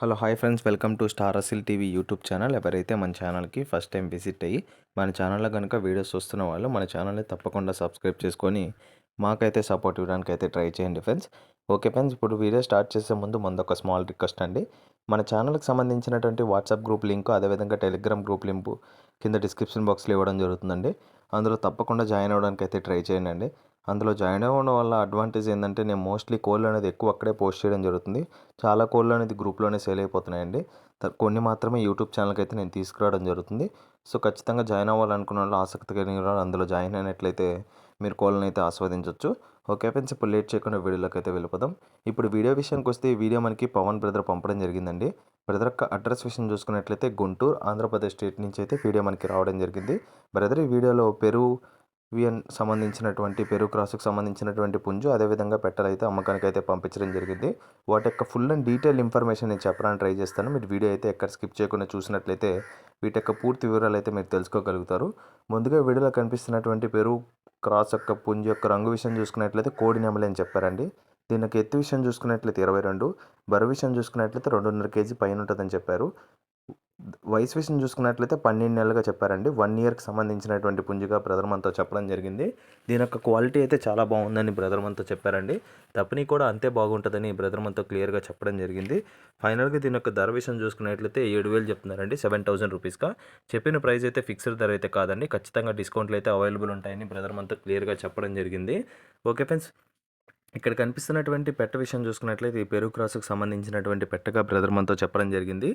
Hello hi friends, welcome to star Asil TV YouTube channel. ఎవరైతే మన ఛానల్కి ఫస్ట్ టైం విజిట్ అయ్యి మన ఛానల్లో కనుక వీడియోస్ చూస్తున్న వాళ్ళు మన ఛానల్ని తప్పకుండా సబ్స్క్రైబ్ చేసుకొని మాకైతే సపోర్ట్ ఇవ్వడానికి అయితే ట్రై చేయండి ఫ్రెండ్స్. ఓకే ఫ్రెండ్స్, ఇప్పుడు వీడియో స్టార్ట్ చేసే ముందు ఒక స్మాల్ రిక్వెస్ట్ అండి. మన ఛానల్కి సంబంధించినటువంటి వాట్సాప్ గ్రూప్ లింక్, అదేవిధంగా టెలిగ్రామ్ గ్రూప్ లింక్ కింద డిస్క్రిప్షన్ బాక్స్లో ఇవ్వడం జరుగుతుందండి. అందులో తప్పకుండా జాయిన్ అవ్వడానికి అయితే ట్రై చేయండి. అందులో జాయిన్ అవ్వడం వల్ల అడ్వాంటేజ్ ఏంటంటే, నేను మోస్ట్లీ కోళ్ళు అనేది ఎక్కువ అక్కడే పోస్ట్ చేయడం జరుగుతుంది. చాలా కోళ్ళు అనేది గ్రూప్లోనే సేల్ అయిపోతున్నాయండి. కొన్ని మాత్రమే యూట్యూబ్ ఛానల్కి అయితే నేను తీసుకురావడం జరుగుతుంది. సో ఖచ్చితంగా జాయిన్ అవ్వాలనుకున్న వాళ్ళు, ఆసక్తి కలిగిన వాళ్ళు అందులో జాయిన్ అయినట్లయితే మీరు కోళ్ళని అయితే ఆస్వాదించవచ్చు. ఓకే ఫ్రెండ్స్, ఇప్పుడు లేట్ చేయకుండా వీడియోలోకి అయితే వెళ్ళిపోదాం. ఇప్పుడు వీడియో విషయానికి వస్తే, ఈ వీడియో మనకి పవన్ బ్రదర్ పంపడం జరిగిందండి. బ్రదర్ యొక్క అడ్రస్ విషయం చూసుకున్నట్లయితే గుంటూరు, ఆంధ్రప్రదేశ్ స్టేట్ నుంచి అయితే వీడియో మనకి రావడం జరిగింది. బ్రదర్ ఈ వీడియోలో పెరుగు సంబంధించినటువంటి పెరుగు క్రాస్కి సంబంధించినటువంటి పుంజు, అదేవిధంగా పెట్టలైతే అమ్మకానికి అయితే పంపించడం జరిగింది. వాటి యొక్క ఫుల్ అండ్ డీటెయిల్ ఇన్ఫర్మేషన్ నేను చెప్పడానికి ట్రై చేస్తాను. మీరు వీడియో అయితే ఎక్కడ స్కిప్ చేయకుండా చూసినట్లయితే వీటి యొక్క పూర్తి వివరాలు అయితే మీరు తెలుసుకోగలుగుతారు. ముందుగా వీడియోలో కనిపిస్తున్నటువంటి పెరుగు క్రాస్ యొక్క పుంజు యొక్క రంగు విషయం చూసుకున్నట్లయితే కోడి నెమలి అని చెప్పారండి. దీని యొక్క ఎత్తు విషయం చూసుకున్నట్లయితే 22, బరువు విషయం చూసుకున్నట్లయితే 2.5 kg పైన ఉంటుందని చెప్పారు. వయసు విషయం చూసుకున్నట్లయితే 12 నెలలుగా చెప్పారండి. 1 ఇయర్కి సంబంధించినటువంటి పుంజుగా బ్రదర్ మనతో చెప్పడం జరిగింది. దీని యొక్క క్వాలిటీ అయితే చాలా బాగుందని బ్రదర్ మనతో చెప్పారండి. తప్పని కూడా అంతే బాగుంటుందని బ్రదర్ మనతో క్లియర్గా చెప్పడం జరిగింది. ఫైనల్గా దీని యొక్క ధర విషయం చూసుకున్నట్లయితే 7,000 చెప్తున్నారండి. 7,000 రూపీస్గా చెప్పిన ప్రైస్ అయితే ఫిక్స్డ్ ధర అయితే కాదండి. ఖచ్చితంగా డిస్కౌంట్లు అయితే అవైలబుల్ ఉంటాయని బ్రదర్ మనతో క్లియర్గా చెప్పడం జరిగింది. ఓకే ఫ్రెండ్స్, ఇక్కడ కనిపిస్తున్నటువంటి పెట్ట విషయం చూసుకున్నట్లయితే ఈ పెరుగు క్రాస్కి సంబంధించినటువంటి పెట్టగా బ్రదర్ మనతో చెప్పడం జరిగింది.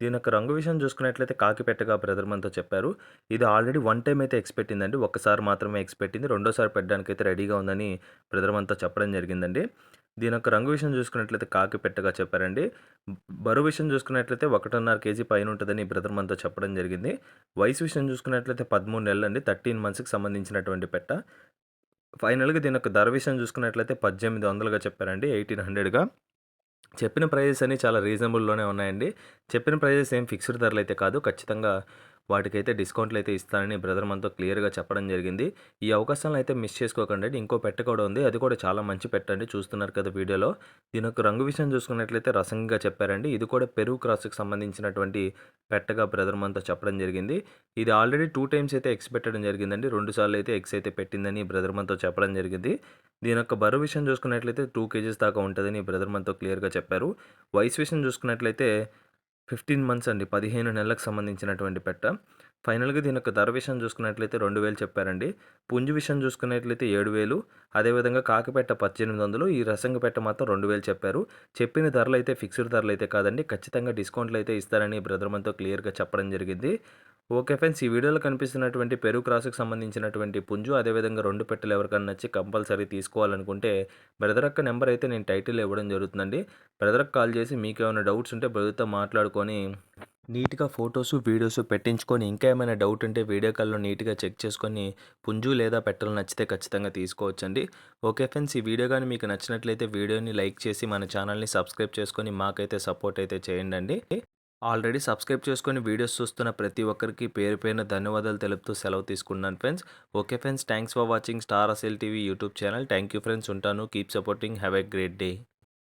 దీని యొక్క రంగు విషయం చూసుకున్నట్లయితే కాకి పెట్టగా బ్రదర్ మనతో చెప్పారు. ఇది ఆల్రెడీ 1 టైం అయితే ఎక్స్పెట్టిందండి. ఒక్కసారి మాత్రమే ఎక్స్పెట్టింది. రెండోసారి పెట్టడానికి అయితే రెడీగా ఉందని బ్రదర్ మనతో చెప్పడం జరిగిందండి. దీని యొక్క రంగు విషయం చూసుకున్నట్లయితే కాకి పెట్టగా చెప్పారండి. బరువు విషయం చూసుకున్నట్లయితే 1.5 kg పైన ఉంటుందని బ్రదర్ మనతో చెప్పడం జరిగింది. వయసు విషయం చూసుకున్నట్లయితే 13 నెలలు అండి. 13 మంత్స్కి సంబంధించినటువంటి పెట్ట. ఫైనల్గా దీని యొక్క ధర విషయం చూసుకున్నట్లయితే 1,800గా చెప్పారండి. 1,800గా చెప్పిన ప్రైజెస్ అన్నీ చాలా రీజనబుల్లోనే ఉన్నాయండి. చెప్పిన ప్రైజెస్ ఏం ఫిక్స్డ్ ధరలు అయితే కాదు. ఖచ్చితంగా వాటికైతే డిస్కౌంట్లు అయితే ఇస్తానని బ్రదర్ మనతో క్లియర్గా చెప్పడం జరిగింది. ఈ అవకాశాలను అయితే మిస్ చేసుకోకండి. ఇంకో పెట్ట కూడా ఉంది, అది కూడా చాలా మంచి పెట్టండి. చూస్తున్నారు కదా వీడియోలో. దీని యొక్క రంగు విషయం చూసుకున్నట్లయితే రసంగా చెప్పారండి. ఇది కూడా పెరుగు క్రాస్కి సంబంధించినటువంటి పెట్టగా బ్రదర్ మనతో చెప్పడం జరిగింది. ఇది ఆల్రెడీ 2 టైమ్స్ అయితే ఎగ్స్ పెట్టడం జరిగిందండి. 2 సార్లు అయితే ఎగ్స్ అయితే పెట్టిందని బ్రదర్ మనతో చెప్పడం జరిగింది. దీని యొక్క బరువు విషయం చూసుకున్నట్లయితే 2 kgs దాకా ఉంటుందని బ్రదర్ మనతో క్లియర్గా చెప్పారు. వయసు విషయం చూసుకున్నట్లయితే 15 మంత్స్ అండి. 15 నెలలకు సంబంధించినటువంటి పెట్ట. ఫైనల్గా దీని యొక్క ధర విషయం చూసుకున్నట్లయితే 2,000 చెప్పారండి. పుంజు విషయం చూసుకున్నట్లయితే 7,000, అదేవిధంగా కాకిపెట్ట 1,800, ఈ రసంగ పెట్ట మాత్రం 2,000 చెప్పారు. చెప్పిన ధరలు అయితే ఫిక్స్డ్ ధరలు అయితే కాదండి. ఖచ్చితంగా డిస్కౌంట్లు అయితే ఇస్తారని బ్రదర్ మనతో క్లియర్గా చెప్పడం జరిగింది. ఓకే ఫ్రెండ్స్, ఈ వీడియోలో కనిపిస్తున్నటువంటి పెరుగు క్రాస్కి సంబంధించినటువంటి పుంజు, అదేవిధంగా 2 పెట్టెలు ఎవరికైనా నచ్చి కంపల్సరీ తీసుకోవాలనుకుంటే బ్రదర్ యొక్క నెంబర్ అయితే నేను టైటిల్ ఇవ్వడం జరుగుతుందండి. బ్రదర్కి కాల్ చేసి మీకు ఏమైనా డౌట్స్ ఉంటే బ్రదర్తో మాట్లాడుకొని నీట్గా ఫొటోస్, వీడియోస్ పెట్టించుకొని, ఇంకా ఏమైనా డౌట్ ఉంటే వీడియో కాల్లో నీట్గా చెక్ చేసుకొని పుంజు లేదా పెట్టలు నచ్చితే ఖచ్చితంగా తీసుకోవచ్చండి. ఓకే ఫ్రెండ్స్, ఈ వీడియో కానీ మీకు నచ్చినట్లయితే వీడియోని లైక్ చేసి మన ఛానల్ని సబ్స్క్రైబ్ చేసుకొని మాకైతే సపోర్ట్ అయితే చేయండి. ఆల్రెడీ సబ్స్క్రైబ్ చేసుకొని వీడియోస్ చూస్తున్న ప్రతి ఒక్కరికి పేరు పేరున ధన్యవాదాలు తెలుపుతూ సెలవు తీసుకున్నాను friends. Okay friends, thanks for watching star Asil TV YouTube channel. Thank you friends, ఉంటాను. Keep supporting. Have a great day.